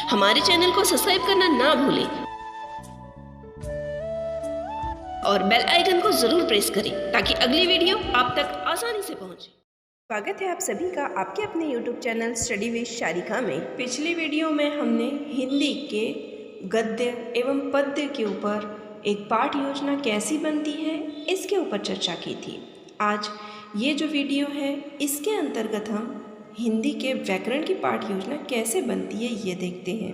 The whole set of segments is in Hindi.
हमारे चैनल को सब्सक्राइब करना ना भूलें और बेल आइकन को जरूर प्रेस करें ताकि अगली वीडियो आप तक आसानी से पहुंचे। स्वागत है आप सभी का आपके अपने YouTube channel study with Sharika में। पिछली वीडियो में हमने हिंदी के गद्य एवं पद्य के ऊपर एक पाठ योजना कैसी बनती है इसके ऊपर चर्चा की थी। आज ये जो वीडियो है इसके अंतर्गत हम हिंदी के व्याकरण की पाठ योजना कैसे बनती है ये देखते हैं,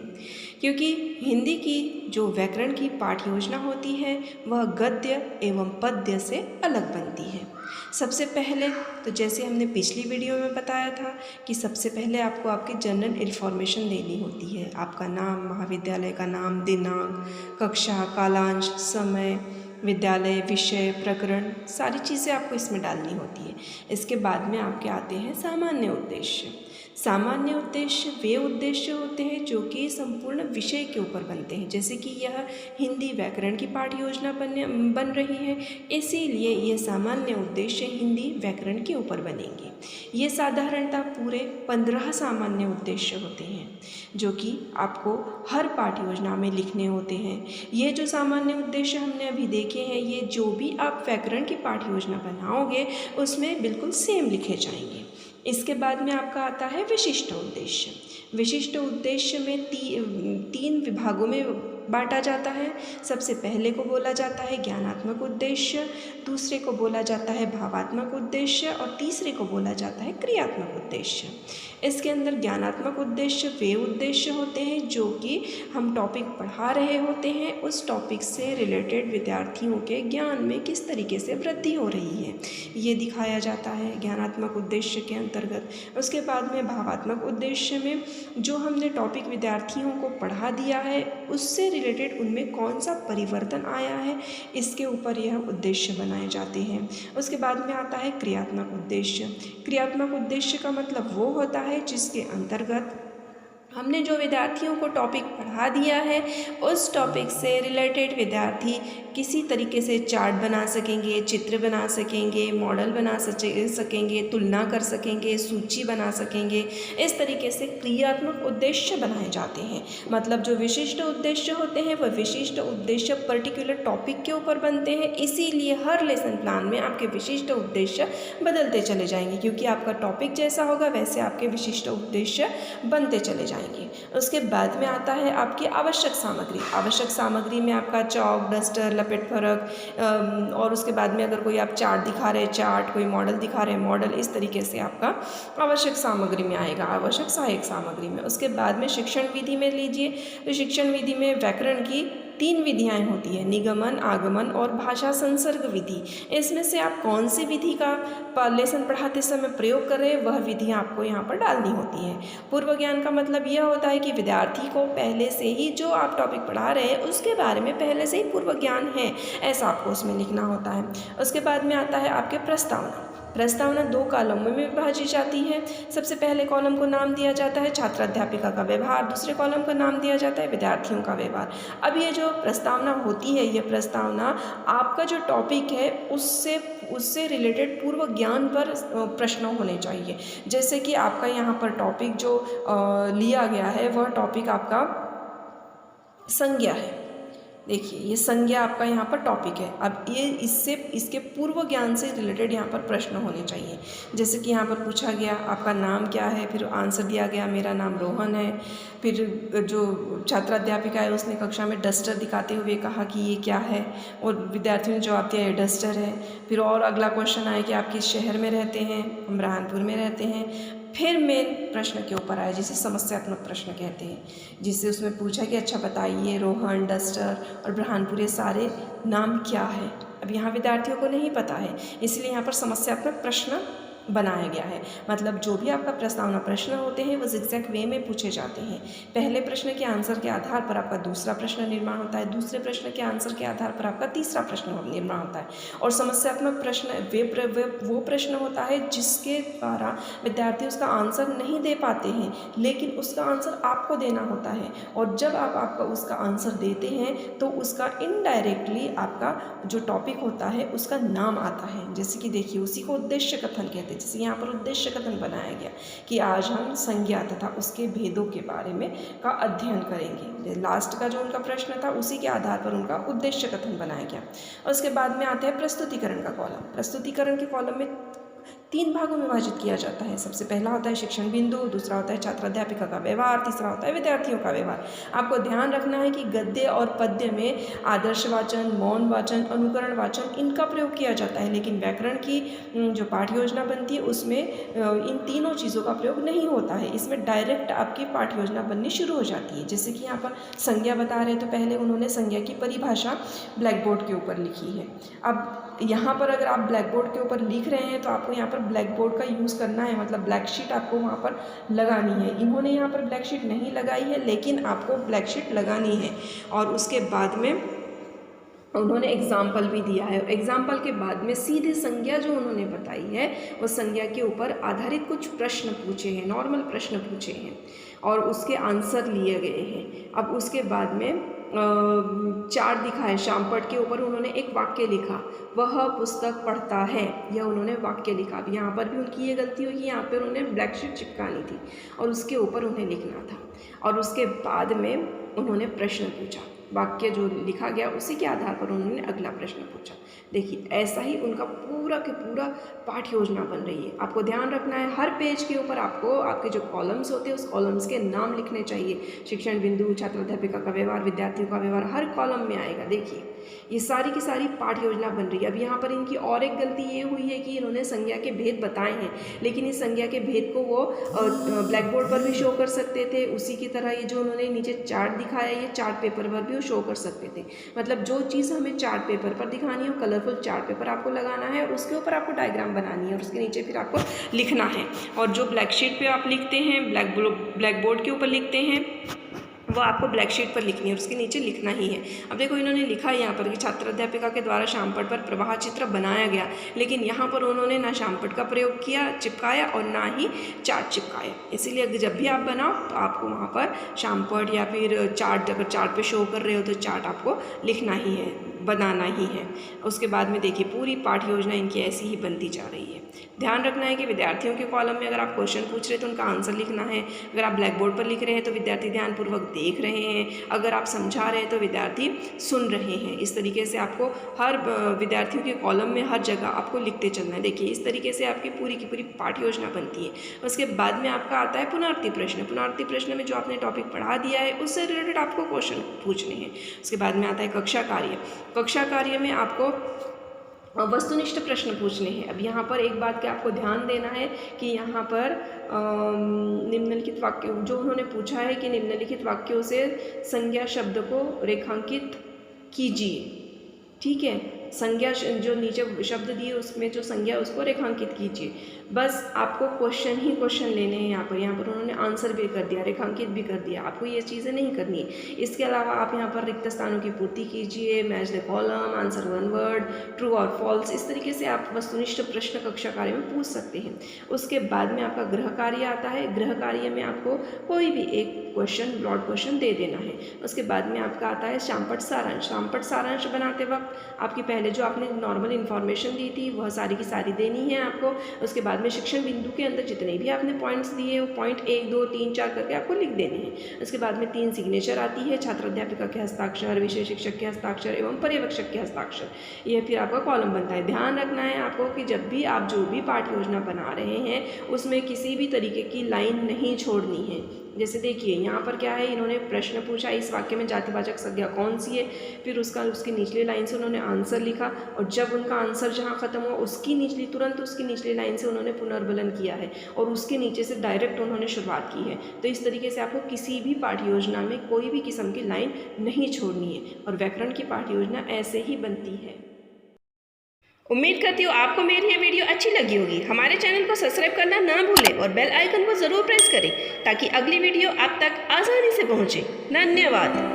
क्योंकि हिंदी की जो व्याकरण की पाठ योजना होती है वह गद्य एवं पद्य से अलग बनती है। सबसे पहले तो जैसे हमने पिछली वीडियो में बताया था कि सबसे पहले आपको आपकी जनरल इन्फॉर्मेशन देनी होती है। आपका नाम, महाविद्यालय का नाम, दिनांक, कक्षा, कालांश, समय, विद्यालय, विषय, प्रकरण, सारी चीज़ें आपको इसमें डालनी होती है। इसके बाद में आपके आते हैं सामान्य उद्देश्य। सामान्य उद्देश्य वे उद्देश्य होते हैं जो कि संपूर्ण विषय के ऊपर बनते हैं। जैसे कि यह हिंदी व्याकरण की पाठ योजना बन रही है, इसीलिए ये सामान्य उद्देश्य हिंदी व्याकरण के ऊपर बनेंगे। ये साधारणतः पूरे 15 सामान्य उद्देश्य होते हैं जो कि आपको हर पाठ योजना में लिखने होते हैं। ये जो सामान्य उद्देश्य हमने अभी देखे हैं, ये जो भी आप व्याकरण की पाठ योजना बनाओगे उसमें बिल्कुल सेम लिखे जाएंगे। इसके बाद में आपका आता है विशिष्ट उद्देश्य। विशिष्ट उद्देश्य में तीन विभागों में बांटा जाता है। सबसे पहले को बोला जाता है ज्ञानात्मक उद्देश्य, दूसरे को बोला जाता है भावात्मक उद्देश्य और तीसरे को बोला जाता है क्रियात्मक उद्देश्य। इसके अंदर ज्ञानात्मक उद्देश्य वे उद्देश्य होते हैं जो कि हम टॉपिक पढ़ा रहे होते हैं, उस टॉपिक से रिलेटेड विद्यार्थियों के ज्ञान में किस तरीके से वृद्धि हो रही है ये दिखाया जाता है ज्ञानात्मक उद्देश्य के अंतर्गत। उसके बाद में भावात्मक उद्देश्य में जो हमने टॉपिक विद्यार्थियों को पढ़ा दिया है उससे रिलेटेड उनमें कौन सा परिवर्तन आया है इसके ऊपर यह उद्देश्य बनाए जाते हैं। उसके बाद में आता है क्रियात्मक उद्देश्य। क्रियात्मक उद्देश्य का मतलब वो होता है जिसके अंतर्गत हमने जो विद्यार्थियों को टॉपिक पढ़ा दिया है उस टॉपिक से रिलेटेड विद्यार्थी किसी तरीके से चार्ट बना सकेंगे, चित्र बना सकेंगे, मॉडल बना सकेंगे, तुलना कर सकेंगे, सूची बना सकेंगे। इस तरीके से क्रियात्मक उद्देश्य बनाए जाते हैं। मतलब जो विशिष्ट उद्देश्य होते हैं वह विशिष्ट उद्देश्य पर्टिकुलर टॉपिक के ऊपर बनते हैं, इसीलिए हर लेसन प्लान में आपके विशिष्ट उद्देश्य बदलते चले जाएंगे, क्योंकि आपका टॉपिक जैसा होगा वैसे आपके विशिष्ट उद्देश्य बनते चले जाएंगे। उसके बाद में आता है आपकी आवश्यक सामग्री। आवश्यक सामग्री में आपका चौक, डस्टर, लपेट फरक और उसके बाद में अगर कोई आप चार्ट दिखा रहे चार्ट, कोई मॉडल दिखा रहे मॉडल, इस तरीके से आपका आवश्यक सामग्री में आएगा, आवश्यक सहायक सामग्री में। उसके बाद में शिक्षण विधि में लीजिए तो शिक्षण विधि में व्याकरण की 3 विधियाँ होती है, निगमन, आगमन और भाषा संसर्ग विधि। इसमें से आप कौन सी विधि का लेसन पढ़ाते समय प्रयोग कर रहे हैं वह विधियाँ आपको यहाँ पर डालनी होती हैं। पूर्व ज्ञान का मतलब यह होता है कि विद्यार्थी को पहले से ही जो आप टॉपिक पढ़ा रहे हैं उसके बारे में पहले से ही पूर्व ज्ञान है, ऐसा आपको उसमें लिखना होता है। उसके बाद में आता है आपके प्रस्तावना। प्रस्तावना 2 कॉलमों में विभाजी जाती है। सबसे पहले कॉलम को नाम दिया जाता है छात्र-अध्यापिका का व्यवहार, दूसरे कॉलम का नाम दिया जाता है विद्यार्थियों का व्यवहार। अब ये जो प्रस्तावना होती है, ये प्रस्तावना आपका जो टॉपिक है उससे रिलेटेड पूर्व ज्ञान पर प्रश्न होने चाहिए। जैसे कि आपका यहाँ पर टॉपिक जो लिया गया है वह टॉपिक आपका संज्ञा है। देखिए ये संज्ञा आपका यहाँ पर टॉपिक है। अब ये इसके पूर्व ज्ञान से रिलेटेड यहाँ पर प्रश्न होने चाहिए। जैसे कि यहाँ पर पूछा गया आपका नाम क्या है, फिर आंसर दिया गया मेरा नाम रोहन है। फिर जो छात्राध्यापिका है उसने कक्षा में डस्टर दिखाते हुए कहा कि ये क्या है और विद्यार्थियों ने जवाब दिया ये डस्टर है। फिर और अगला क्वेश्चन आया कि आप किस शहर में रहते हैं, हम बुरहानपुर में रहते हैं। फिर मेन प्रश्न के ऊपर आया जिसे समस्यात्मक प्रश्न कहते हैं, जिससे उसमें पूछा कि अच्छा बताइए रोहन, डस्टर और बुरहानपुर ये सारे नाम क्या है। अब यहाँ विद्यार्थियों को नहीं पता है, इसलिए यहाँ पर समस्यात्मक प्रश्न बनाया गया है। मतलब जो भी आपका प्रस्तावना प्रश्न होते हैं वो ज़िगज़ैग वे में पूछे जाते हैं। पहले प्रश्न के आंसर के आधार पर आपका दूसरा प्रश्न निर्माण होता है, दूसरे प्रश्न के आंसर के आधार पर आपका तीसरा प्रश्न निर्माण होता है। और समस्यात्मक प्रश्न वो प्रश्न होता है जिसके द्वारा विद्यार्थी उसका आंसर नहीं दे पाते हैं, लेकिन उसका आंसर आपको देना होता है। और जब आपका उसका आंसर देते हैं तो उसका इनडायरेक्टली आपका जो टॉपिक होता है उसका नाम आता है। जैसे कि देखिए उसी को उद्देश्य कथन कहते हैं। थे। जैसे यहाँ पर उद्देश्य कथन बनाया गया कि आज हम संज्ञा तथा उसके भेदों के बारे में का अध्ययन करेंगे। लास्ट का जो उनका प्रश्न था उसी के आधार पर उनका उद्देश्य कथन बनाया गया। और उसके बाद में आता है प्रस्तुतिकरण का कॉलम। प्रस्तुतिकरण के कॉलम में 3 भागों में विभाजित किया जाता है। सबसे पहला होता है शिक्षण बिंदु, दूसरा होता है छात्र अध्यापिका का व्यवहार, तीसरा होता है विद्यार्थियों का व्यवहार। आपको ध्यान रखना है कि गद्य और पद्य में आदर्श वाचन, मौन वाचन, अनुकरण वाचन इनका प्रयोग किया जाता है, लेकिन व्याकरण की जो पाठ्य योजना बनती है उसमें इन तीनों चीज़ों का प्रयोग नहीं होता है। इसमें डायरेक्ट आपकी पाठ्य योजना बननी शुरू हो जाती है। जैसे कि यहाँ पर संज्ञा बता रहे तो पहले उन्होंने संज्ञा की परिभाषा ब्लैक बोर्ड के ऊपर लिखी है। अब यहाँ पर अगर आप ब्लैक बोर्ड के ऊपर लिख रहे हैं तो आपको यहाँ पर ब्लैक बोर्ड का यूज़ करना है, मतलब ब्लैक शीट आपको वहाँ पर लगानी है। इन्होंने यहाँ पर ब्लैक शीट नहीं लगाई है, लेकिन आपको ब्लैक शीट लगानी है। और उसके बाद में उन्होंने एग्जाम्पल भी दिया है। एग्जाम्पल के बाद में सीधे संज्ञा जो उन्होंने बताई है वो संज्ञा के ऊपर आधारित कुछ प्रश्न पूछे हैं, नॉर्मल प्रश्न पूछे हैं और उसके आंसर लिए गए हैं। अब उसके बाद में चार्ट दिखाए, शामपट के ऊपर उन्होंने एक वाक्य लिखा, वह पुस्तक पढ़ता है, यह उन्होंने वाक्य लिखा। अब यहाँ पर भी उनकी ये गलती हुई कि यहाँ पर उन्हें ब्लैक शीट चिपकानी थी और उसके ऊपर उन्हें लिखना था। और उसके बाद में उन्होंने प्रश्न पूछा, वाक्य जो लिखा गया उसी के आधार पर उन्होंने अगला प्रश्न पूछा। देखिए ऐसा ही उनका पूरा के पूरा पाठ्य योजना बन रही है। आपको ध्यान रखना है हर पेज के ऊपर आपको आपके जो कॉलम्स होते हैं उस कॉलम्स के नाम लिखने चाहिए। शिक्षण बिंदु, छात्र अध्यापिका का व्यवहार, विद्यार्थियों का व्यवहार हर कॉलम में आएगा। देखिए ये सारी की सारी पाठ्य योजना बन रही है। अब यहाँ पर इनकी और एक गलती ये हुई है कि इन्होंने संज्ञा के भेद बताए हैं, लेकिन इस संज्ञा के भेद को वो ब्लैक बोर्ड पर भी शो कर सकते थे। उसी की तरह ये जो उन्होंने नीचे चार्ट दिखाया ये चार्ट पेपर पर भी शो कर सकते थे। मतलब जो चीज़ हमें चार्ट पेपर पर दिखानी हो, कलरफुल चार्ट पेपर आपको लगाना है, उसके ऊपर आपको डायग्राम बनानी है और उसके नीचे फिर आपको लिखना है। और जो ब्लैक शीट पे आप लिखते हैं, ब्लैक बोर्ड के ऊपर लिखते हैं, वो आपको ब्लैक शीट पर लिखनी है और उसके नीचे लिखना ही है। अब देखो इन्होंने लिखा है यहाँ पर कि छात्र अध्यापिका के द्वारा शामपट पर प्रवाह चित्र बनाया गया, लेकिन यहाँ पर उन्होंने ना शामपट का प्रयोग किया, चिपकाया, और ना ही चार्ट चिपकाया। इसीलिए जब भी आप बनाओ तो आपको वहाँ पर शामपट या फिर चार्ट, अगर चार्ट पे शो कर रहे हो तो चार्ट आपको लिखना ही है, बनाना ही है। उसके बाद में देखिए पूरी पाठ्य योजना इनकी ऐसी ही बनती जा रही है। ध्यान रखना है कि विद्यार्थियों के कॉलम में अगर आप क्वेश्चन पूछ रहे हैं तो उनका आंसर लिखना है। अगर आप ब्लैक बोर्ड पर लिख रहे हैं तो विद्यार्थी ध्यानपूर्वक देख रहे हैं, अगर आप समझा रहे हैं तो विद्यार्थी सुन रहे हैं। इस तरीके से आपको हर विद्यार्थियों के कॉलम में हर जगह आपको लिखते चलना है। देखिए इस तरीके से आपकी पूरी की पूरी पाठ्य योजना बनती है। उसके बाद में आपका आता है पुनरावृत्ति प्रश्न। पुनरावृत्ति प्रश्न में जो आपने टॉपिक पढ़ा दिया है उससे रिलेटेड आपको क्वेश्चन पूछने हैं। उसके बाद में आता है कक्षा कार्य। कक्षा कार्य में आपको वस्तुनिष्ठ प्रश्न पूछने हैं। अब यहाँ पर एक बात का आपको ध्यान देना है कि यहाँ पर निम्नलिखित वाक्य जो उन्होंने पूछा है कि निम्नलिखित वाक्यों से संज्ञा शब्द को रेखांकित कीजिए। ठीक है, संज्ञा जो नीचे शब्द दिए उसमें जो संज्ञा उसको रेखांकित कीजिए। बस आपको क्वेश्चन ही क्वेश्चन लेने हैं। यहाँ पर उन्होंने आंसर भी कर दिया, रेखांकित भी कर दिया। आपको ये चीज़ें नहीं करनी है। इसके अलावा आप यहाँ पर रिक्त स्थानों की पूर्ति कीजिए, match the column, answer one word, true और फॉल्स। इस तरीके से आप वस्तुनिष्ठ प्रश्न कक्षा कार्य में पूछ सकते हैं। उसके बाद में आपका गृह कार्य आता है। गृह कार्य में आपको कोई भी एक क्वेश्चन, ब्रॉड क्वेश्चन दे देना है। उसके बाद में आपका आता है शामपट सारांश। शामपट सारांश बनाते वक्त आपकी पहले जो आपने नॉर्मल इन्फॉर्मेशन दी थी वह सारी की सारी देनी है आपको। उसके बाद में शिक्षण बिंदु के अंदर जितने भी आपने पॉइंट्स दिए वो पॉइंट 1, 2, 3, 4 करके आपको लिख देने हैं। उसके बाद में 3 सिग्नेचर आती है, छात्र अध्यापिका के हस्ताक्षर, विषय शिक्षक के हस्ताक्षर एवं पर्यवेक्षक के हस्ताक्षर। यह फिर आपका कॉलम बनता है। ध्यान रखना है आपको कि जब भी आप जो भी पाठ्य योजना बना रहे हैं उसमें किसी भी तरीके की लाइन नहीं छोड़नी है। जैसे देखिए यहाँ पर क्या है, इन्होंने प्रश्न पूछा इस वाक्य में जातिवाचक संज्ञा कौन सी है, फिर उसकी निचली लाइन से उन्होंने आंसर लिखा और जब उनका आंसर जहाँ ख़त्म हुआ उसकी तुरंत उसकी निचली लाइन से उन्होंने पुनर्बलन किया है और उसके नीचे से डायरेक्ट उन्होंने शुरुआत की है। तो इस तरीके से आपको किसी भी पाठ्य योजना में कोई भी किस्म की लाइन नहीं छोड़नी है और व्याकरण की पाठ्य योजना ऐसे ही बनती है। उम्मीद करती हूँ आपको मेरी ये वीडियो अच्छी लगी होगी। हमारे चैनल को सब्सक्राइब करना ना भूलें और बेल आइकन को ज़रूर प्रेस करें ताकि अगली वीडियो आप तक आसानी से पहुँचे। धन्यवाद।